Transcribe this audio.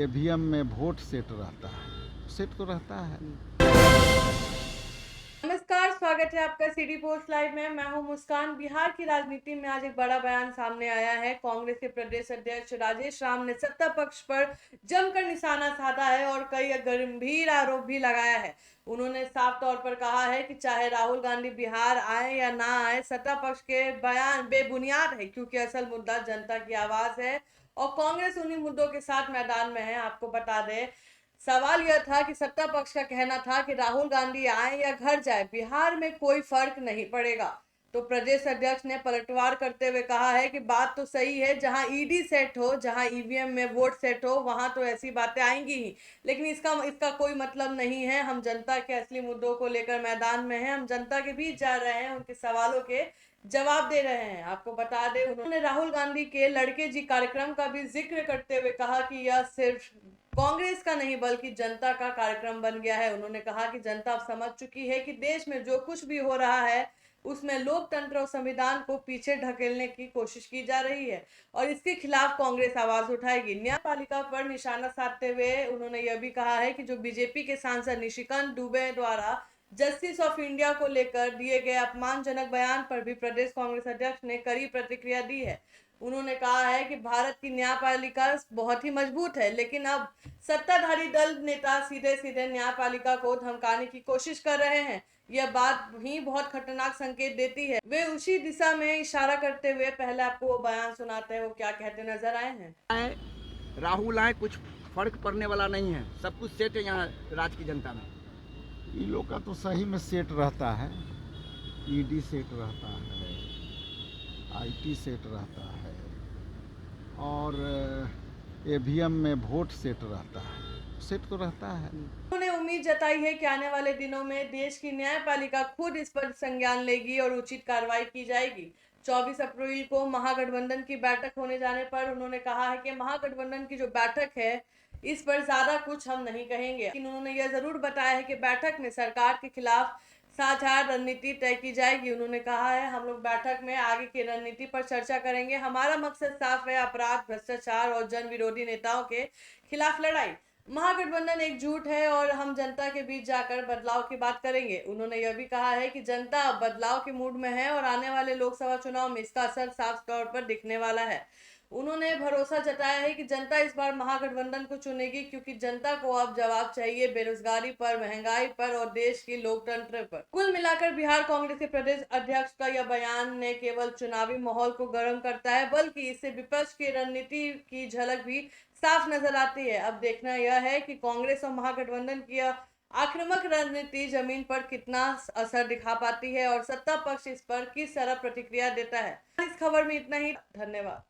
EVM में vote set रहता है, सेट तो रहता है। नमस्कार, स्वागत है आपका सिटी पोस्ट लाइव में। मैं हूं मुस्कान। बिहार की राजनीति में आज एक बड़ा बयान सामने आया है। कांग्रेस के प्रदेश अध्यक्ष राजेश राम ने सत्ता पक्ष पर जमकर निशाना साधा है और कई गंभीर आरोप भी लगाया है। उन्होंने साफ तौर पर कहा है कि चाहे राहुल गांधी बिहार आए या ना आए, सत्ता पक्ष के बयान बेबुनियाद है, क्योंकि असल मुद्दा जनता की आवाज है और कांग्रेस उन्हीं मुद्दों के साथ मैदान में है। आपको बता दें, सवाल यह था कि सत्ता पक्ष का कहना था कि राहुल गांधी आए या घर जाए, बिहार में कोई फर्क नहीं पड़ेगा। तो प्रदेश अध्यक्ष ने पलटवार करते हुए कहा है कि बात तो सही है, जहां ईडी सेट हो, जहां ईवीएम में वोट सेट हो, वहां तो ऐसी बातें आएंगी ही, लेकिन इसका कोई मतलब नहीं है। हम जनता के असली मुद्दों को लेकर मैदान में हैं, हम जनता के बीच जा रहे हैं, उनके सवालों के जवाब दे रहे हैं। आपको बता दें, उन्होंने राहुल गांधी के लड़के जी कार्यक्रम का भी जिक्र करते हुए कहा कि यह सिर्फ कांग्रेस का नहीं बल्कि जनता का कार्यक्रम बन गया है। उन्होंने कहा कि जनता अब समझ चुकी है कि देश में जो कुछ भी हो रहा है उसमें लोकतंत्र और संविधान को पीछे ढकेलने की कोशिश की जा रही है और इसके खिलाफ कांग्रेस आवाज उठाएगी। न्यायपालिका पर निशाना साधते हुए उन्होंने यह भी कहा है कि जो बीजेपी के सांसद निशिकांत दुबे द्वारा जस्टिस ऑफ इंडिया को लेकर दिए गए अपमानजनक बयान पर भी प्रदेश कांग्रेस अध्यक्ष ने कड़ी प्रतिक्रिया दी है। उन्होंने कहा है कि भारत की न्यायपालिका बहुत ही मजबूत है, लेकिन अब सत्ताधारी दल नेता सीधे सीधे न्यायपालिका को धमकाने की कोशिश कर रहे हैं। यह बात ही बहुत खतरनाक संकेत देती है। वे उसी दिशा में इशारा करते हुए पहले आपको वो बयान सुनाते हैं, वो क्या कहते नजर आए हैं। राहुल आए कुछ फर्क पड़ने वाला नहीं है, सब कुछ सेट है यहाँ राज्य की जनता में। इन लोग का तो सही में सेट रहता है, ईडी सेट रहता है, आईटी सेट रहता है और ईवीएम में वोट सेट रहता है, सेट तो रहता है। उन्होंने उम्मीद जताई है कि आने वाले दिनों में देश की न्यायपालिका खुद इस पर संज्ञान लेगी और उचित कार्रवाई की जाएगी। 24 अप्रैल को महागठबंधन की बैठक होने जाने पर उन्होंने कहा है कि महागठबंधन की जो बैठक है इस पर ज्यादा कुछ हम नहीं कहेंगे, लेकिन उन्होंने यह जरूर बताया है कि बैठक में सरकार के खिलाफ साझा रणनीति तय की जाएगी। उन्होंने कहा है, हम लोग बैठक में आगे की रणनीति पर चर्चा करेंगे। हमारा मकसद साफ है, अपराध, भ्रष्टाचार और जन विरोधी नेताओं के खिलाफ लड़ाई। महागठबंधन एकजुट है और हम जनता के बीच जाकर बदलाव की बात करेंगे। उन्होंने यह भी कहा है कि जनता बदलाव के मूड में है और आने वाले लोकसभा चुनाव में इसका असर साफ तौर पर दिखने वाला है। उन्होंने भरोसा जताया है कि जनता इस बार महागठबंधन को चुनेगी, क्योंकि जनता को अब जवाब चाहिए बेरोजगारी पर, महंगाई पर और देश की लोकतंत्र पर। कुल मिलाकर बिहार कांग्रेस के प्रदेश अध्यक्ष का यह बयान न केवल चुनावी माहौल को गर्म करता है, बल्कि इससे विपक्ष की रणनीति की झलक भी साफ नजर आती है। अब देखना यह है कि कांग्रेस और महागठबंधन की आक्रामक रणनीति जमीन पर कितना असर दिखा पाती है और सत्ता पक्ष इस पर किस तरह प्रतिक्रिया देता है। इस खबर में इतना ही। धन्यवाद।